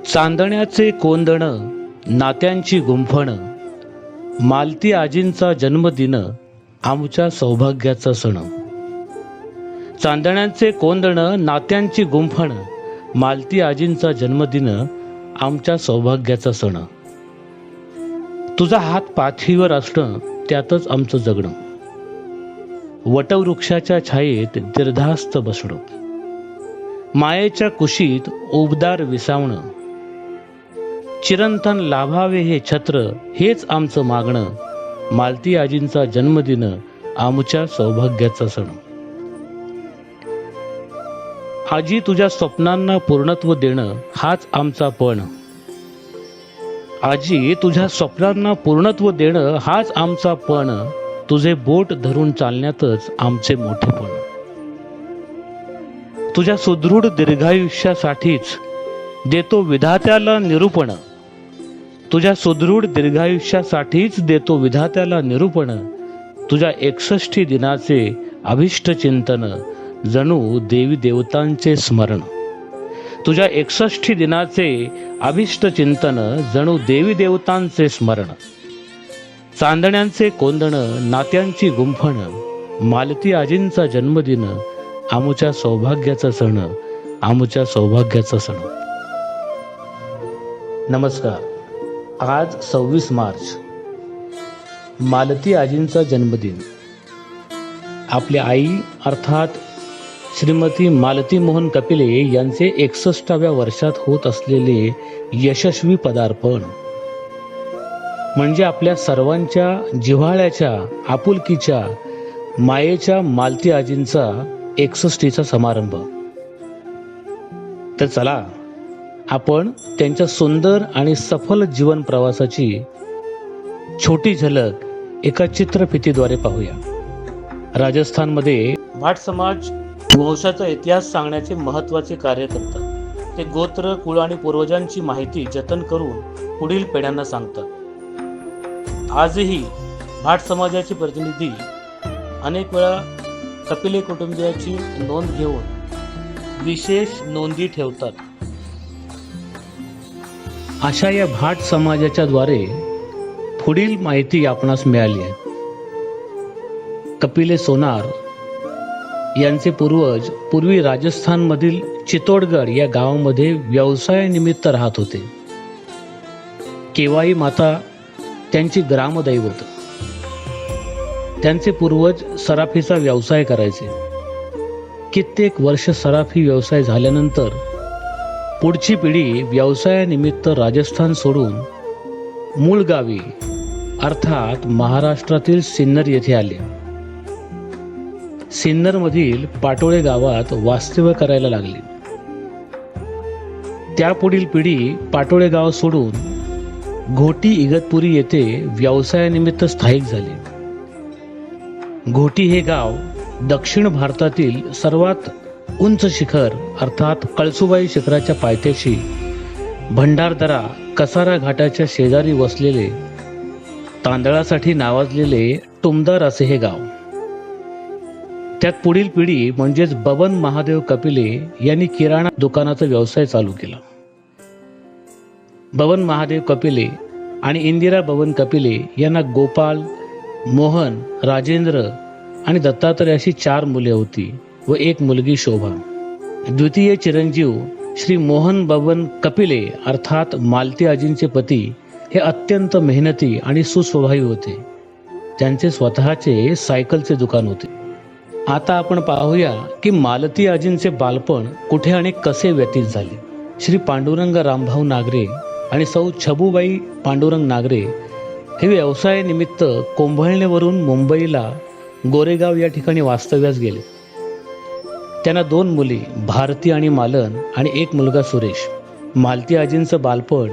चांदण्याचे कोंदण, नात्यांची गुंफण, मालती आजींचा जन्मदिन आमच्या सौभाग्याचा सण. चांदण्याचे कोंदण, नात्यांची गुंफण, मालती आजींचा जन्मदिन आमच्या सौभाग्याचा सण. तुझा हात पाठीवर असणं त्यातच आमचं जगणं. वटवृक्षाच्या छायेत दीर्घास्त बसणं. मायेच्या कुशीत उबदार विसावणं. चिरंतन लाभावे हे छत्र, हेच आमचं मागणं. मालती आजींचा जन्मदिन आमच्या सौभाग्याचा सण. आजी, तुझ्या स्वप्नांना पूर्णत्व देणं हाच आमचा पण. आजी, तुझ्या स्वप्नांना पूर्णत्व देणं हाच आमचा पण. तुझे बोट धरून चालण्यातच आमचे मोठेपण. तुझ्या सुदृढ दीर्घायुष्यासाठीच देतो विधात्याला निरूपण. तुझ्या सुदृढ दीर्घायुष्यासाठीच देतो विधात्याला निरूपण. तुझ्या 61 दिनाचे अभिष्ट चिंतन, जणू देवी देवतांचे स्मरण. तुझ्या 61 दिनाचे अभिष्ट चिंतन, जणू देवी देवतांचे स्मरण. चांदण्यांचे कोंदण, नात्यांची गुंफण, मालती आजींचा जन्मदिन आमच्या सौभाग्याचा सण. आमच्या सौभाग्याचा सण. नमस्कार. आज 26 मार्च, मालती आजींचा जन्मदिन. आपल्या आई अर्थात श्रीमती मालती मोहन कपिले यांचे 61व्या वर्षात होत असलेले यशस्वी पदार्पण म्हणजे आपल्या सर्वांच्या जिव्हाळ्याच्या, आपुलकीच्या, मायेच्या मालती आजींचा 61चा समारंभ. तर चला आपण त्यांच्या सुंदर आणि सफल जीवन प्रवासाची छोटी झलक एका चित्रफितीद्वारे पाहूया. राजस्थानमध्ये भाट समाज वंशाचा इतिहास सांगण्याचे महत्त्वाचे कार्य करतात. ते गोत्र, कुळ आणि पूर्वजांची माहिती जतन करून पुढील पिढ्यांना सांगतात. आजही भाट समाजाचे प्रतिनिधी अनेक वेळा कपिले कुटुंबियाची नोंद घेऊन विशेष नोंदी ठेवतात. अशा या भाट समाजाच्या द्वारे पुढील माहिती आपणास मिळाली आहे. कपिले सोनार यांचे पूर्वज पूर्वी राजस्थानमधील चित्तोडगड या गावामध्ये व्यवसायानिमित्त राहत होते. केवाई माता त्यांची ग्रामदैवत. त्यांचे पूर्वज सराफीचा व्यवसाय करायचे. कित्येक वर्ष सराफी व्यवसाय झाल्यानंतर पुढची पिढी व्यवसायानिमित्त राजस्थान सोडून मूळ गावी अर्थात महाराष्ट्रातील सिन्नर येथे आले. सिन्नरमधील पाटोळे गावात वास्तव्य करायला लागली. त्यापुढील पिढी पाटोळे गाव सोडून घोटी इगतपुरी येथे व्यवसायानिमित्त स्थायिक झाले. घोटी हे गाव दक्षिण भारतातील सर्वात उंच शिखर अर्थात कळसुबाई शिखराच्या पायथ्याशी भंडारदरा कसारा घाटाच्या शेजारी वसलेले, तांदळासाठी नावाजलेले टुमदार असे हे गाव. त्यात पुढील पिढी म्हणजेच बबन महादेव कपिले यांनी किराणा दुकानाचा व्यवसाय चालू केला. बबन महादेव कपिले आणि इंदिरा बबन कपिले यांना गोपाल, मोहन, राजेंद्र आणि दत्तात्रय अशी 4 मुले होती व 1 मुलगी शोभा. द्वितीय चिरंजीव श्री मोहन बबन कपिले अर्थात मालती आजींचे पती हे अत्यंत मेहनती आणि सुस्वभावी होते. त्यांचे स्वतःचे सायकलचे दुकान होते. आता आपण पाहूया की मालती आजींचे बालपण कुठे आणि कसे व्यतीत झाले. श्री पांडुरंग रामभाऊ नागरे आणि सौ छबुबाई पांडुरंग नागरे हे व्यवसायानिमित्त कोंभळणेवरून मुंबईला गोरेगाव या ठिकाणी वास्तव्यास गेले. त्यांना 2 मुली भारती आणि मालन आणि 1 मुलगा सुरेश. मालती आजींचं बालपण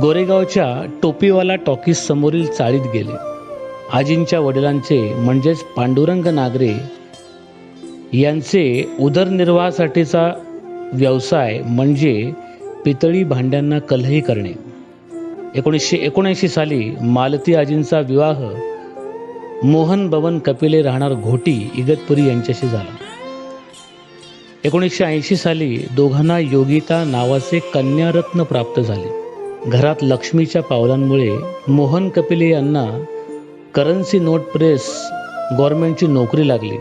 गोरेगावच्या टोपीवाला टॉकीज समोरील चाळीत गेले. आजींच्या वडिलांचे म्हणजेच पांडुरंग नागरे यांचे उदरनिर्वाहासाठीचा व्यवसाय म्हणजे पितळी भांड्यांना कलही करणे. 1979 साली मालती आजींचा विवाह मोहन बबन कपिले राहणार घोटी इगतपुरी यांच्याशी झाला. 1980 साली दोघांना योगिता नावाचे कन्यारत्न प्राप्त झाले. घरात लक्ष्मीच्या पावलांमुळे मोहन कपिले यांना करन्सी नोट प्रेस गव्हर्नमेंटची नोकरी लागली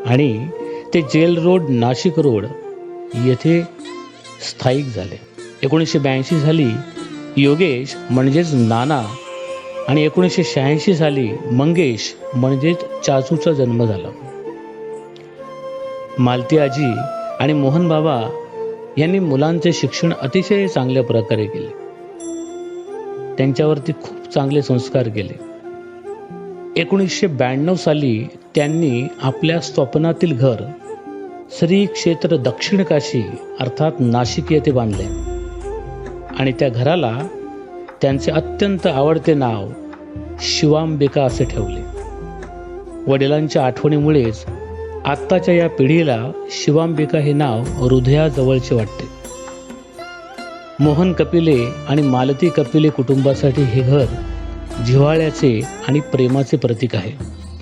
आणि ते जेल रोड नाशिक रोड येथे स्थायिक झाले. 1982 साली योगेश म्हणजेच नाना आणि 1986 साली मंगेश म्हणजेच चाचूचा जन्म झाला. मालती आजी आणि मोहन बाबा यांनी मुलांचे शिक्षण अतिशय चांगल्या प्रकारे केले. त्यांच्यावरती खूप चांगले संस्कार केले. 1992 साली त्यांनी आपल्या स्वप्नातील घर श्री क्षेत्र दक्षिण काशी अर्थात नाशिक येथे बांधले आणि त्या घराला त्यांचे अत्यंत आवडते नाव शिवांबिका असे ठेवले. वडिलांच्या आठवणीमुळेच आत्ताच्या या पिढीला शिवांबिका हे नाव हृदयाजवळचे वाटते. मोहन कपिले आणि मालती कपिले कुटुंबासाठी हे घर जिव्हाळ्याचे आणि प्रेमाचे प्रतीक आहे.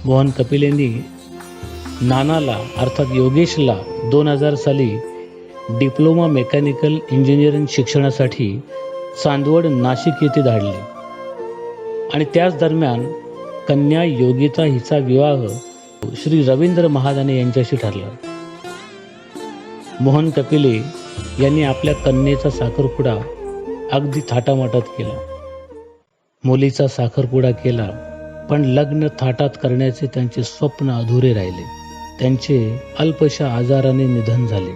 मोहन कपिलेंनी नानाला अर्थात योगेशला 2000 साली डिप्लोमा मेकॅनिकल इंजिनिअरिंग शिक्षणासाठी चांदवड नाशिक येथे धाडले आणि त्याच दरम्यान कन्या योगिता हिचा विवाह श्री रवींद्र महादाने यांच्याशी ठरला. मोहन कपिले यांनी आपल्या कन्येचा साखरपुडा अगदी थाटामाटात केला. मुलीचा साखरपुडा केला, पण लग्न थाटात करण्याचे त्यांचे स्वप्न अधुरे राहिले. त्यांचे अल्पशा आजाराने निधन झाले.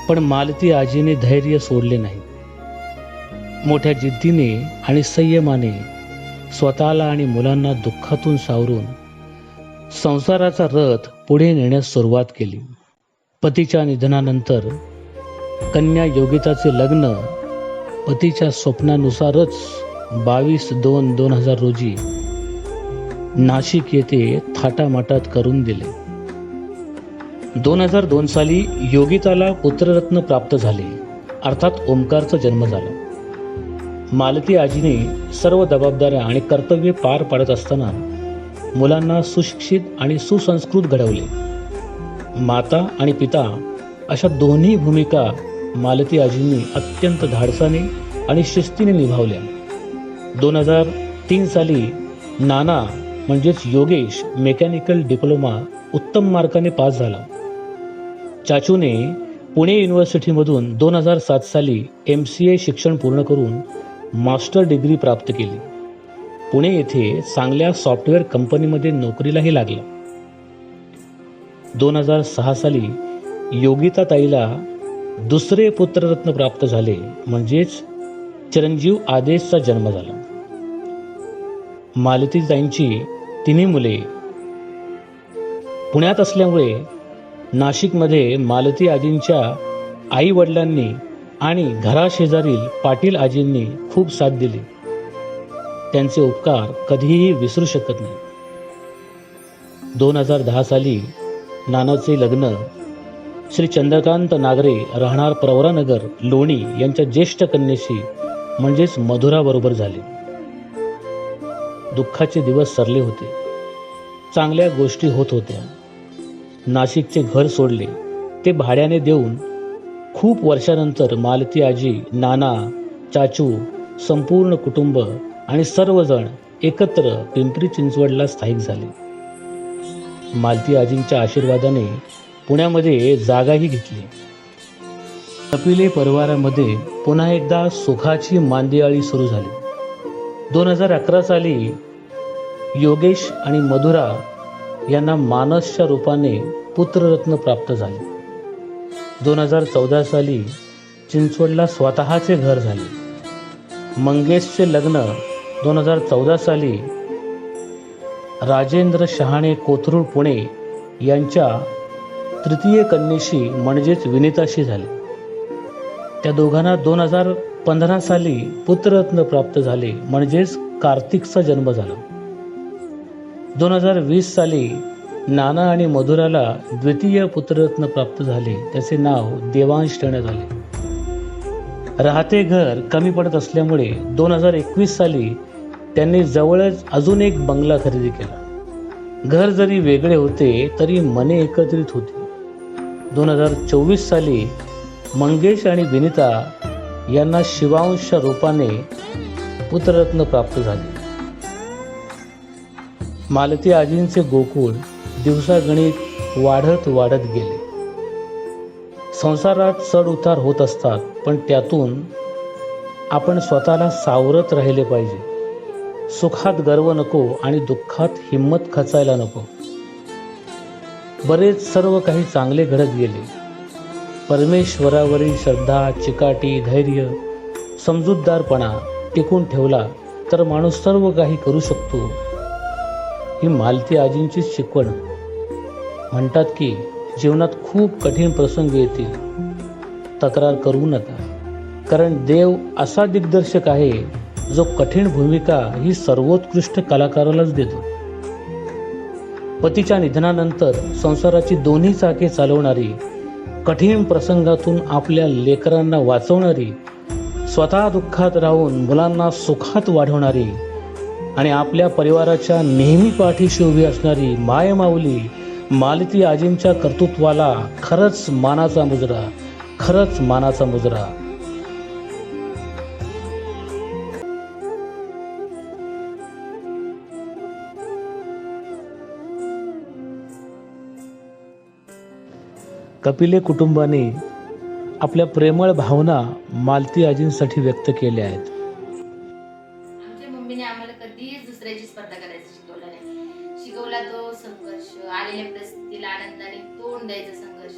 पण मालती आजीने धैर्य सोडले नाही. मोठ्या जिद्दीने आणि संयमाने स्वतःला आणि मुलांना दुःखातून सावरून संसाराचा रथ पुढे नेण्यास सुरुवात केली. पतीच्या निधनानंतर कन्या योगिताचे लग्न पतीच्या स्वप्नानुसारच 22/2/2000 रोजी नाशिक येथे थाटामाटात करून दिले. 2002 साली योगिताला पुत्ररत्न प्राप्त झाले अर्थात ओमकारचा जन्म झाला. मालती आजीने सर्व जबाबदाऱ्या आणि कर्तव्ये पार पाडत असताना मुलांना सुशिक्षित आणि सुसंस्कृत घडवले. माता आणि पिता अशा दोन्ही भूमिका मालती आजींनी अत्यंत धाडसाने आणि शिस्तीने निभावल्या. 2003 साली नाना म्हणजेच योगेश मेकॅनिकल डिप्लोमा उत्तम मार्काने पास झाला. चाचूने पुणे युनिव्हर्सिटीमधून 2007 साली MCA शिक्षण पूर्ण करून मास्टर डिग्री प्राप्त केली. पुणे येथे चांगल्या सॉफ्टवेअर कंपनीमध्ये नोकरीलाही लागला. 2006 साली योगिता ताईला दुसरे पुत्ररत्न प्राप्त झाले म्हणजेच चिरंजीव आदेशचा जन्म झाला. मालती ताईंची तिन्ही मुले पुण्यात असल्यामुळे नाशिकमध्ये मालती आजींच्या आई वडिलांनी आणि घराशेजारील पाटील आजींनी खूप साथ दिली. त्यांचे उपकार कधीही विसरू शकत नाही. 2010 साली नानाचे लग्न श्री चंद्रकांत नागरे राहणार प्रवरानगर लोणी यांच्या ज्येष्ठ कन्येशी म्हणजेच मधुराबरोबर झाले. दुःखाचे दिवस सरले होते. चांगल्या गोष्टी होत होत्या. नाशिकचे घर सोडले ते भाड्याने देऊन खूप वर्षानंतर मालती आजी, नाना, चाचू, संपूर्ण कुटुंब आणि सर्वजण एकत्र पिंपरी चिंचवडला स्थायिक झाले. मालती आजींच्या आशीर्वादाने पुण्यामध्ये जागाही घेतली. कपिले परिवारामध्ये पुन्हा एकदा सुखाची मांदियाळी सुरू झाली. 2011 साली योगेश आणि मधुरा यांना मानसच्या रूपाने पुत्ररत्न प्राप्त झाले. 2014 साली चिंचवडला स्वतःचे घर झाले. मंगेशचे लग्न 2014 साली राजेंद्र शहाणे कोथरूड पुणे यांच्या तृतीय कन्येशी म्हणजेच विनिताशी झाले. त्या दोघांना 2015 साली पुत्ररत्न प्राप्त झाले म्हणजेच कार्तिकचा जन्म झाला. 2020 साली नाना आणि मधुराला द्वितीय पुत्ररत्न प्राप्त झाले. त्याचे नाव देवांश ठेवण्यात आले. राहते घर कमी पडत असल्यामुळे 2021 साली त्यांनी जवळच अजून एक बंगला खरेदी केला. घर जरी वेगळे होते तरी मने एकत्रित होती. 2024 साली मंगेश आणि विनिता यांना शिवांश रूपाने पुत्ररत्न प्राप्त झाले. मालती आजींचे गोकुळ दिवसागणिक वाढत गेले. संसारात चढ उतार होत असतात, पण त्यातून आपण स्वतःला सावरत राहिले पाहिजे. सुखात गर्व नको आणि दुःखात हिंमत खचायला नको. बरेच सर्व काही चांगले घडत गेले. परमेश्वरावरील श्रद्धा, चिकाटी, धैर्य, समजूतदारपणा टिकून ठेवला तर माणूस सर्व काही करू शकतो. ही मालती आजींची शिकवण. म्हणतात की जीवनात खूप कठीण प्रसंग येतील, तक्रार करू नका, कारण देव असा दिग्दर्शक आहे जो कठीण भूमिका ही सर्वोत्कृष्ट कलाकारालाच देतो. पतीच्या निधनानंतर संसाराची दोन्ही चाके चालवणारी, कठीण प्रसंगातून आपल्या लेकरांना वाचवणारी, स्वतः दुःखात राहून मुलांना सुखात वाढवणारी आणि आपल्या परिवाराच्या नेहमी पाठीशी उभी असणारी मायमाऊली मालती आजींच्या कर्तृत्वाला खरंच मानाचा मुजरा, खरंच मानाचा मुजरा. कपिले कुटुंबाने आपल्या प्रेमळ भावना मालती आजींसाठी व्यक्त केल्या आहेत. आमच्या मम्मीने आम्हाला कधीच दुसऱ्याची स्पर्धा करायचं शिकवलं नाही. शिकवला तो संघर्ष, आलेल्या परिस्थितीला आनंदाने तोंड द्यायचा संघर्ष.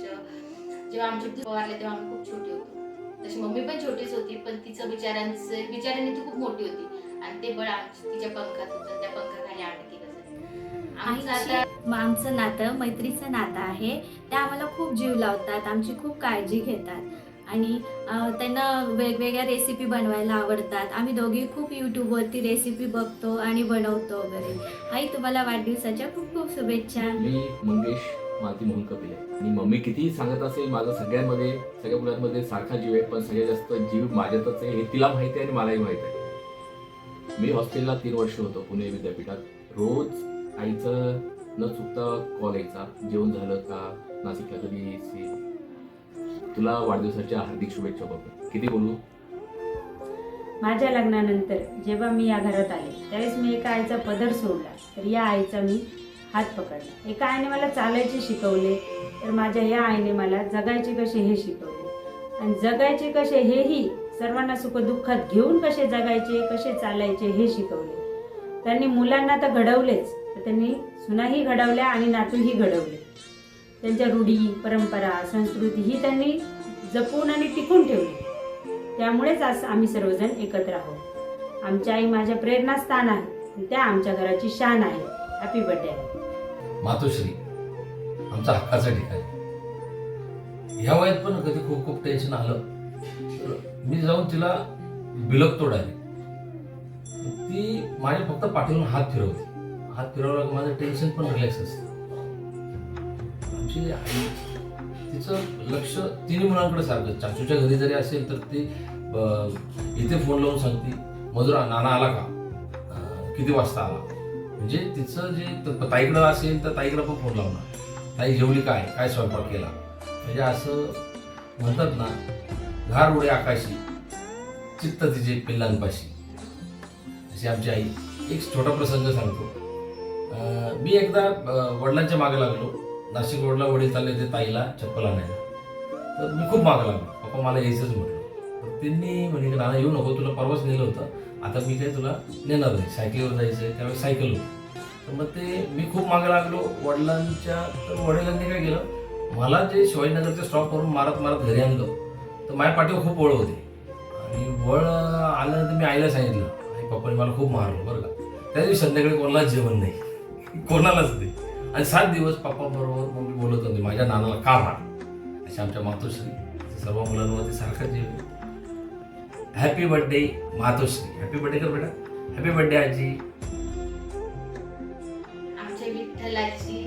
जेव्हा आमचे पवारले तेव्हा आम्ही खूप छोटे होतो. तशी मम्मी पण छोटीच होती, पण तिचं विचारांनी ती खूप मोठी होती आणि ते बळ तिच्या पंखात होतं. त्या पंखाखाली आम्ही तिघं आमचं नातं मैत्रीचं नातं आहे. त्या आम्हाला खूप जीव लावतात, आमची खूप काळजी घेतात आणि त्यांना वेगवेगळ्या रेसिपी बनवायला आवडतात. आम्ही दोघी खूप यूट्यूबवरती रेसिपी बघतो आणि बनवतो वगैरे. आई, तुम्हाला वाढदिवसाच्या खूप खूप शुभेच्छा. मी मंगेश मालती मोहन कपिले आणि मम्मी कितीही सांगत असेल माझा सगळ्या मुलांमध्ये सारखा जीव आहे, पण सगळ्यात जास्त जीव माझ्यातच आहे हे तिला माहिती आहे आणि मलाही माहिती आहे. मी हॉस्टेलला 3 वर्ष होतो पुणे विद्यापीठात. रोज आईचं न चुकता कॉल यायचा, जेवण झालं का, नाशिकला कधी यायची, तुला वाढदिवसाच्या हार्दिक शुभेच्छा. बघू किती बोलू. माझ्या लग्नानंतर जेव्हा मी या घरात आले त्यावेळेस मी एका आईचा पदर सोडला तर या आईचा मी हात पकडला. एका आईने मला चालायचे शिकवले तर माझ्या या आईने मला जगायचे कसे हे शिकवले आणि जगायचे कसे हेही सर्वांना सुखदुःखात घेऊन कसे जगायचे, कसे चालायचे हे शिकवले. त्यांनी मुलांना तर घडवलेच, तर त्यांनी सुनाही घडवल्या आणि नातूही घडवले. त्यांच्या रूढी, परंपरा, संस्कृती ही त्यांनी जपून आणि टिकून ठेवली. त्यामुळेच आज आम्ही सर्वजण एकत्र आहोत. आमची आई माझ्या प्रेरणास्थान आहे, त्या आमच्या घराची शान आहे. हॅपी बर्थडे मातोश्री, आमचा हक्काचा ठिकाण. ह्या वयात पण कधी खूप खूप टेन्शन आलं मी जाऊन तिला बिलगतो डायरेक्ट. ती माझ्या फक्त पाठीवरून हात फिरवते. हात फिरवला की माझं टेन्शन पण रिलॅक्स असतं. आमची आई, तिचं लक्ष तिन्ही मुलांकडे सारखं. चाचूच्या घरी जरी असेल तर ती इथे फोन लावून सांगते, मधुरा नाना आला का, किती वाजता आला. म्हणजे तिचं जे ताईकडं असेल तर ताईकडं पण फोन लावणार, ताई जेवली काय स्वयंपाक केला. म्हणजे असं म्हणतात ना, घार उडे आकाशी चित्त तिचे पिल्लांपाशी, अशी आमची आई. एक छोटा प्रसंग सांगतो. मी एकदा वडिलांच्या मागे लागलो. नाशिक रोडला वडील चालले होते ताईला चप्पल आणायला. तर मी खूप मागं लागलो, पप्पा मला यायचंच म्हटलं. तर त्यांनी म्हणे की नाना येऊ नको, तुला परवाच नेलं होतं, आता मी काय तुला नेणार नाही, सायकलीवर जायचं आहे. त्यावेळेस सायकल होती. तर मग ते मी खूप मागं लागलो वडिलांच्या. तर वडिलांनी काय केलं, मला जे शिवाजीनगरच्या स्टॉपवरून मारत मारत घरी आणलं. तर माझ्या पाठीवर खूप वळ होते आणि वळ आल्यानंतर मी आईला सांगितलं, आई पप्पाने मला खूप मारलं बरं का. त्या दिवशी संध्याकाळी कोणालाच जेवण नाही, कोणालाच नाही. आणि 7 दिवस पप्पा बरोबर मग मी बोलत होते, माझ्या नानाला का मार. अशा आमच्या मातोश्री सर्व मुलांवरती सारखा जीव. हॅपी बर्थडे मातोश्री. हॅपी बर्थडे कर बेटा. हॅपी बर्थडे आजी. आमच्या विठ्ठलाची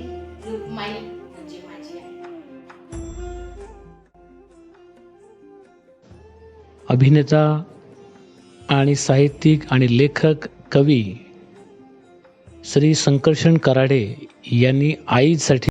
रुक्माई म्हणजे माझी आई. अभिनेता आणि साहित्यिक आणि लेखक कवी श्री संकर्षण कराडे यांनी आईसाठी